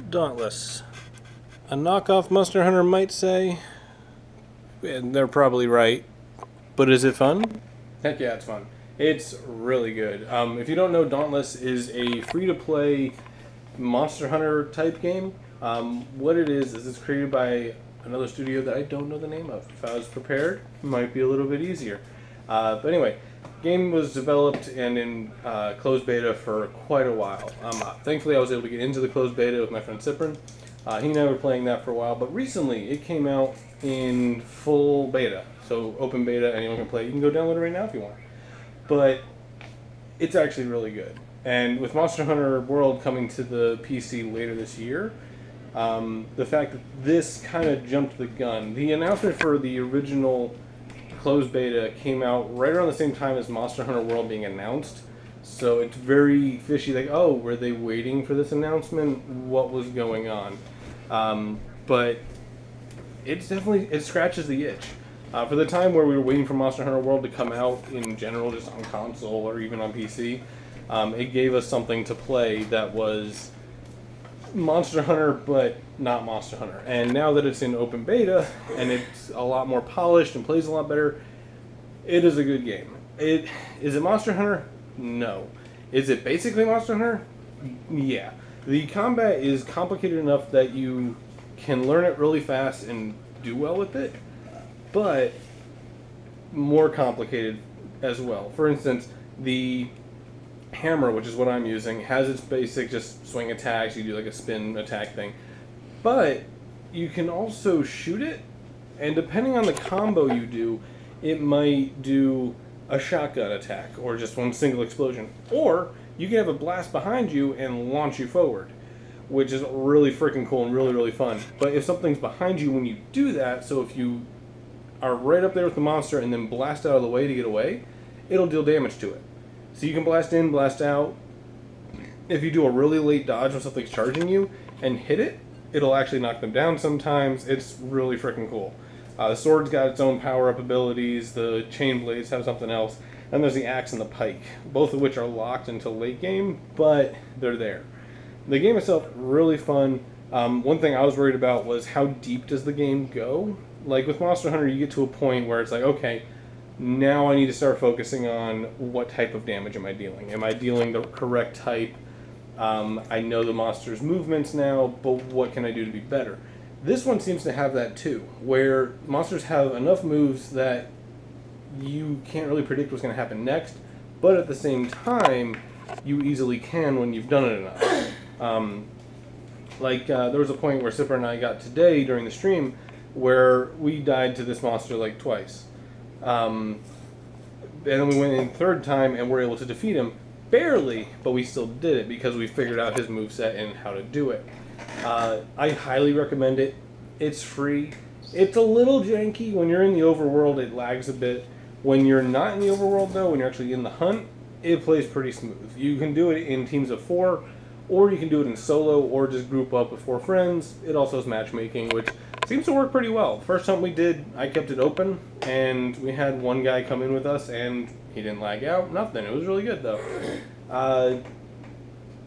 Dauntless. A knockoff Monster Hunter might say, and they're probably right, but is it fun? Heck yeah, it's fun. It's really good. If you don't know, Dauntless is a free-to-play Monster Hunter type game. What it is it's created by another studio that I don't know the name of. If I was prepared, it might be a little bit easier. But anyway, game was developed and in closed beta for quite a while. Thankfully, I was able to get into the closed beta with my friend Cyprin. He and I were playing that for a while, but recently it came out in full beta. So open beta, anyone can play. You can go download it right now if you want. But it's actually really good. And with Monster Hunter World coming to the PC later this year, the fact that this kind of jumped the gun. The announcement for the original closed beta came out right around the same time as Monster Hunter World being announced. So it's very fishy, like, oh, were they waiting for this announcement? What was going on? But it's definitely, it scratches the itch. For the time where we were waiting for Monster Hunter World to come out in general, just on console or even on PC, it gave us something to play that was Monster Hunter, but not Monster Hunter. And now that it's in open beta, and it's a lot more polished and plays a lot better, it is a good game. Is it Monster Hunter? No. Is it basically Monster Hunter? Yeah. The combat is complicated enough that you can learn it really fast and do well with it, but more complicated as well. For instance, the hammer, which is what I'm using, has its basic just swing attacks. You do like a spin attack thing, but you can also shoot it, and depending on the combo you do, it might do a shotgun attack or just one single explosion, or you can have a blast behind you and launch you forward, which is really freaking cool and really, really fun. But if something's behind you when you do that, so if you are right up there with the monster and then blast out of the way to get away, it'll deal damage to it. So you can blast in, blast out. If you do a really late dodge when something's charging you and hit it, it'll actually knock them down sometimes. It's really freaking cool. The sword's got its own power-up abilities, the chain blades have something else, and there's the axe and the pike, both of which are locked until late game, but they're there. The game itself, really fun. One thing I was worried about was how deep does the game go? Like with Monster Hunter, you get to a point where it's like, okay, now I need to start focusing on what type of damage am I dealing. Am I dealing the correct type? I know the monster's movements now, but what can I do to be better? This one seems to have that too, where monsters have enough moves that you can't really predict what's going to happen next, but at the same time, you easily can when you've done it enough. There was a point where Sipper and I got today during the stream where we died to this monster like twice. And then we went in third time and were able to defeat him. Barely, but we still did it because we figured out his moveset and how to do it. I highly recommend it. It's free. It's a little janky. When you're in the overworld, it lags a bit. When you're not in the overworld, though, when you're actually in the hunt, it plays pretty smooth. You can do it in teams of 4, or you can do it in solo, or just group up with 4 friends. It also has matchmaking, which seems to work pretty well. First time we did, I kept it open, and we had one guy come in with us, and he didn't lag out, nothing. It was really good, though.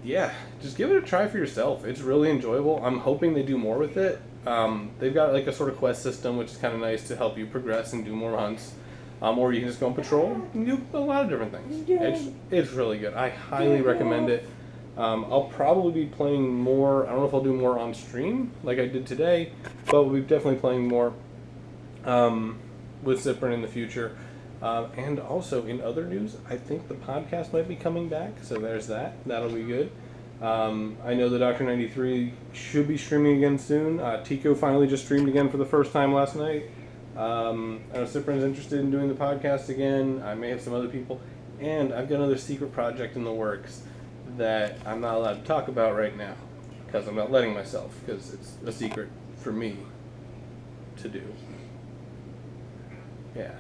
Yeah, just give it a try for yourself. It's really enjoyable. I'm hoping they do more with it. They've got like a sort of quest system, which is kind of nice to help you progress and do more hunts. Or you can just go on patrol and do a lot of different things. It's really good. I highly recommend it. I'll probably be playing more. I don't know if I'll do more on stream like I did today, but we'll be definitely playing more with Zipper in the future. And also, in other news, I think the podcast might be coming back, so there's that. That'll be good. I know the Dr. 93 should be streaming again soon. Tico finally just streamed again for the first time last night. I know Cyprin's interested in doing the podcast again. I may have some other people. And I've got another secret project in the works that I'm not allowed to talk about right now because I'm not letting myself, because it's a secret for me to do. Yeah.